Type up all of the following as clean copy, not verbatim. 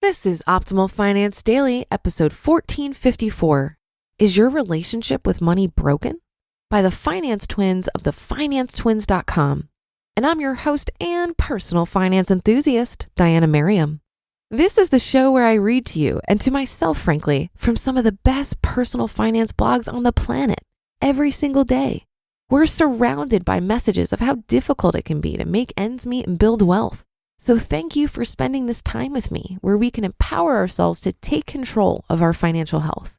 This is Optimal Finance Daily, episode 1454. Is your relationship with money broken? By the finance twins of thefinancetwins.com. And I'm your host and personal finance enthusiast, Diana Merriam. This is the show where I read to you, and to myself, frankly, from some of the best personal finance blogs on the planet every single day. We're surrounded by messages of how difficult it can be to make ends meet and build wealth. So thank you for spending this time with me where we can empower ourselves to take control of our financial health.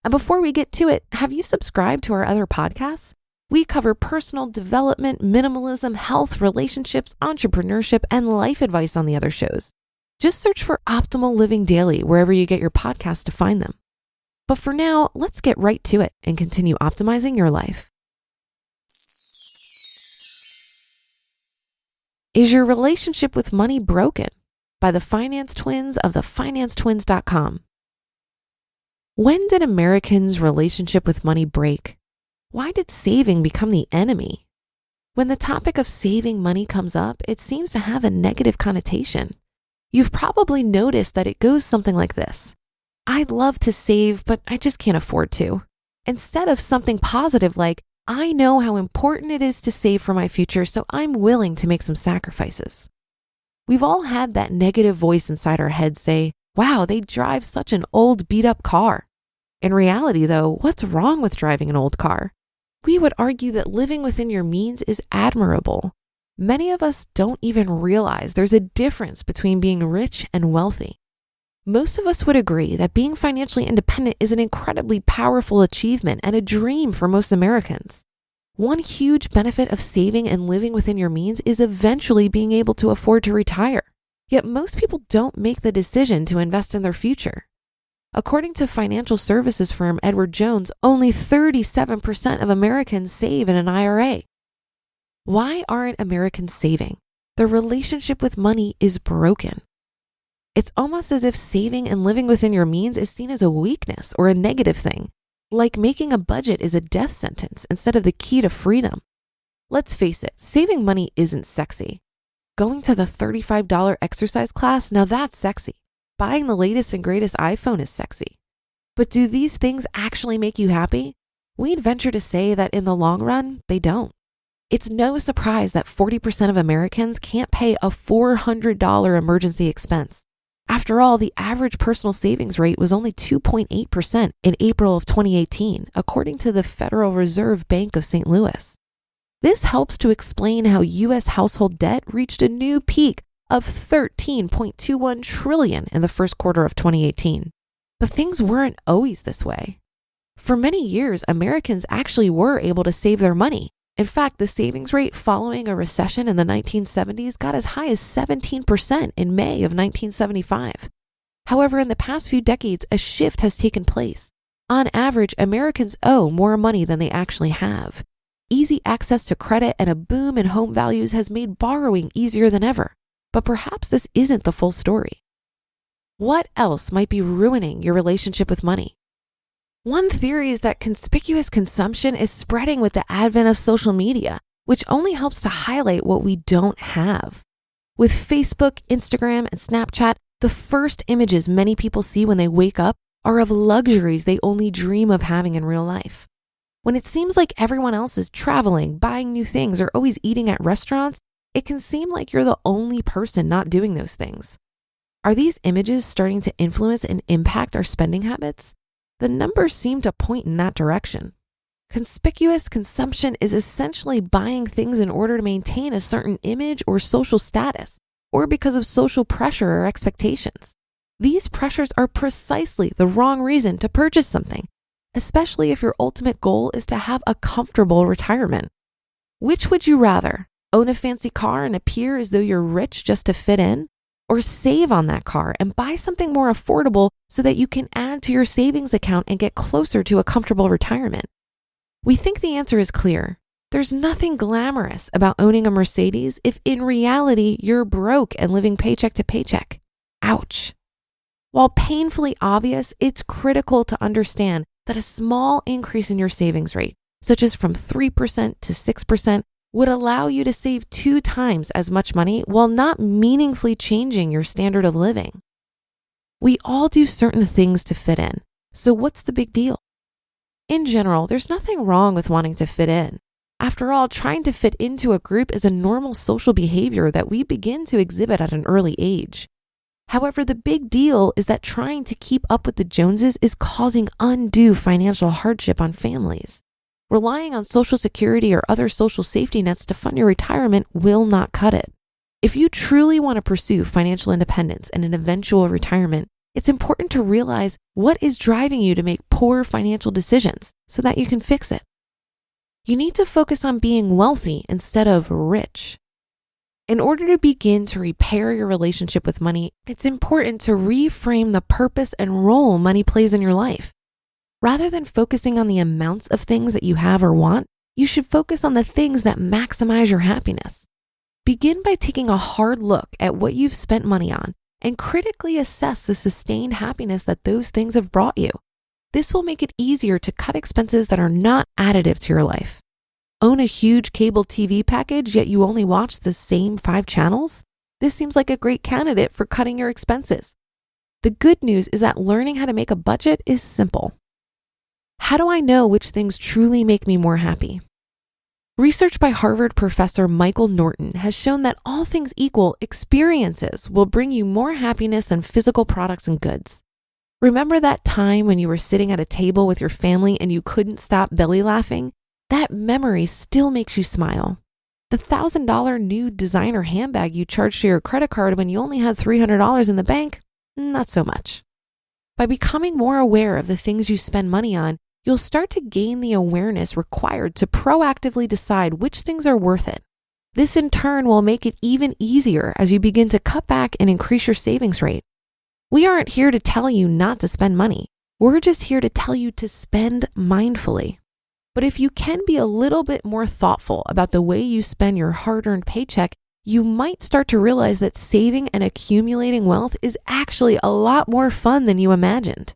And before we get to it, have you subscribed to our other podcasts? We cover personal development, minimalism, health, relationships, entrepreneurship, and life advice on the other shows. Just search for Optimal Living Daily wherever you get your podcasts to find them. But for now, let's get right to it and continue optimizing your life. Is your relationship with money broken? By the finance twins of thefinancetwins.com. When did Americans' relationship with money break? Why did saving become the enemy? When the topic of saving money comes up, it seems to have a negative connotation. You've probably noticed that it goes something like this. I'd love to save, but I just can't afford to. Instead of something positive like, I know how important it is to save for my future, so I'm willing to make some sacrifices. We've all had that negative voice inside our head say, wow, they drive such an old beat-up car. In reality, though, what's wrong with driving an old car? We would argue that living within your means is admirable. Many of us don't even realize there's a difference between being rich and wealthy. Most of us would agree that being financially independent is an incredibly powerful achievement and a dream for most Americans. One huge benefit of saving and living within your means is eventually being able to afford to retire. Yet most people don't make the decision to invest in their future. According to financial services firm Edward Jones, only 37% of Americans save in an IRA. Why aren't Americans saving? Their relationship with money is broken. It's almost as if saving and living within your means is seen as a weakness or a negative thing, like making a budget is a death sentence instead of the key to freedom. Let's face it, saving money isn't sexy. Going to the $35 exercise class, now that's sexy. Buying the latest and greatest iPhone is sexy. But do these things actually make you happy? We'd venture to say that in the long run, they don't. It's no surprise that 40% of Americans can't pay a $400 emergency expense. After all, the average personal savings rate was only 2.8% in April of 2018, according to the Federal Reserve Bank of St. Louis. This helps to explain how U.S. household debt reached a new peak of $13.21 trillion in the first quarter of 2018. But things weren't always this way. For many years, Americans actually were able to save their money. In fact, the savings rate following a recession in the 1970s got as high as 17% in May of 1975. However, in the past few decades, a shift has taken place. On average, Americans owe more money than they actually have. Easy access to credit and a boom in home values has made borrowing easier than ever. But perhaps this isn't the full story. What else might be ruining your relationship with money? One theory is that conspicuous consumption is spreading with the advent of social media, which only helps to highlight what we don't have. With Facebook, Instagram, and Snapchat, the first images many people see when they wake up are of luxuries they only dream of having in real life. When it seems like everyone else is traveling, buying new things, or always eating at restaurants, it can seem like you're the only person not doing those things. Are these images starting to influence and impact our spending habits? The numbers seem to point in that direction. Conspicuous consumption is essentially buying things in order to maintain a certain image or social status, or because of social pressure or expectations. These pressures are precisely the wrong reason to purchase something, especially if your ultimate goal is to have a comfortable retirement. Which would you rather? Own a fancy car and appear as though you're rich just to fit in? Or save on that car and buy something more affordable so that you can add to your savings account and get closer to a comfortable retirement? We think the answer is clear. There's nothing glamorous about owning a Mercedes if in reality you're broke and living paycheck to paycheck. Ouch. While painfully obvious, it's critical to understand that a small increase in your savings rate, such as from 3% to 6%, would allow you to save 2 times as much money while not meaningfully changing your standard of living. We all do certain things to fit in. So what's the big deal? In general, there's nothing wrong with wanting to fit in. After all, trying to fit into a group is a normal social behavior that we begin to exhibit at an early age. However, the big deal is that trying to keep up with the Joneses is causing undue financial hardship on families. Relying on Social Security or other social safety nets to fund your retirement will not cut it. If you truly want to pursue financial independence and an eventual retirement, it's important to realize what is driving you to make poor financial decisions so that you can fix it. You need to focus on being wealthy instead of rich. In order to begin to repair your relationship with money, it's important to reframe the purpose and role money plays in your life. Rather than focusing on the amounts of things that you have or want, you should focus on the things that maximize your happiness. Begin by taking a hard look at what you've spent money on and critically assess the sustained happiness that those things have brought you. This will make it easier to cut expenses that are not additive to your life. Own a huge cable TV package, yet you only watch the same 5 channels? This seems like a great candidate for cutting your expenses. The good news is that learning how to make a budget is simple. How do I know which things truly make me more happy? Research by Harvard professor Michael Norton has shown that all things equal, experiences will bring you more happiness than physical products and goods. Remember that time when you were sitting at a table with your family and you couldn't stop belly laughing? That memory still makes you smile. The $1,000 new designer handbag you charged to your credit card when you only had $300 in the bank? Not so much. By becoming more aware of the things you spend money on, you'll start to gain the awareness required to proactively decide which things are worth it. This in turn will make it even easier as you begin to cut back and increase your savings rate. We aren't here to tell you not to spend money. We're just here to tell you to spend mindfully. But if you can be a little bit more thoughtful about the way you spend your hard-earned paycheck, you might start to realize that saving and accumulating wealth is actually a lot more fun than you imagined.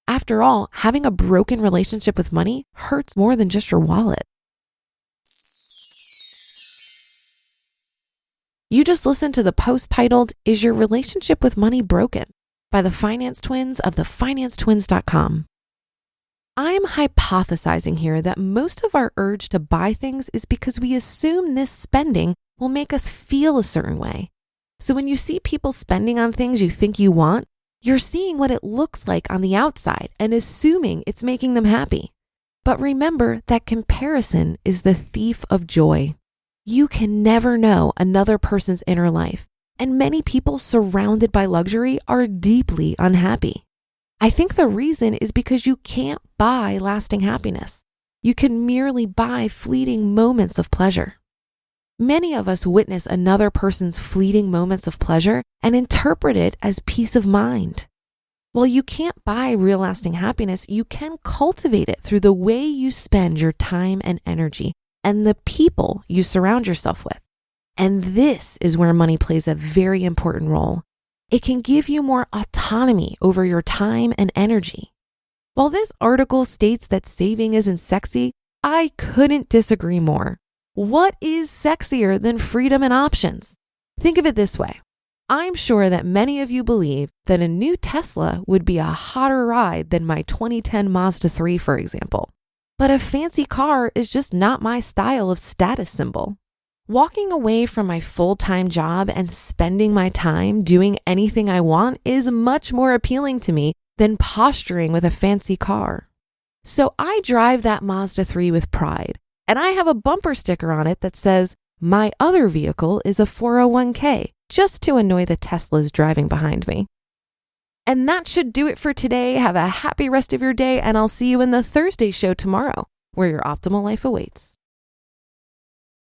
After all, having a broken relationship with money hurts more than just your wallet. You just listened to the post titled, "Is Your Relationship with Money Broken?" by the finance twins of thefinancetwins.com. I'm hypothesizing here that most of our urge to buy things is because we assume this spending will make us feel a certain way. So when you see people spending on things you think you want, you're seeing what it looks like on the outside and assuming it's making them happy. But remember that comparison is the thief of joy. You can never know another person's inner life, and many people surrounded by luxury are deeply unhappy. I think the reason is because you can't buy lasting happiness. You can merely buy fleeting moments of pleasure. Many of us witness another person's fleeting moments of pleasure and interpret it as peace of mind. While you can't buy real lasting happiness, you can cultivate it through the way you spend your time and energy and the people you surround yourself with. And this is where money plays a very important role. It can give you more autonomy over your time and energy. While this article states that saving isn't sexy, I couldn't disagree more. What is sexier than freedom and options? Think of it this way. I'm sure that many of you believe that a new Tesla would be a hotter ride than my 2010 Mazda 3, for example. But a fancy car is just not my style of status symbol. Walking away from my full-time job and spending my time doing anything I want is much more appealing to me than posturing with a fancy car. So I drive that Mazda 3 with pride, and I have a bumper sticker on it that says, "My other vehicle is a 401k, just to annoy the Teslas driving behind me." And that should do it for today. Have a happy rest of your day, and I'll see you in the Thursday show tomorrow, where your optimal life awaits.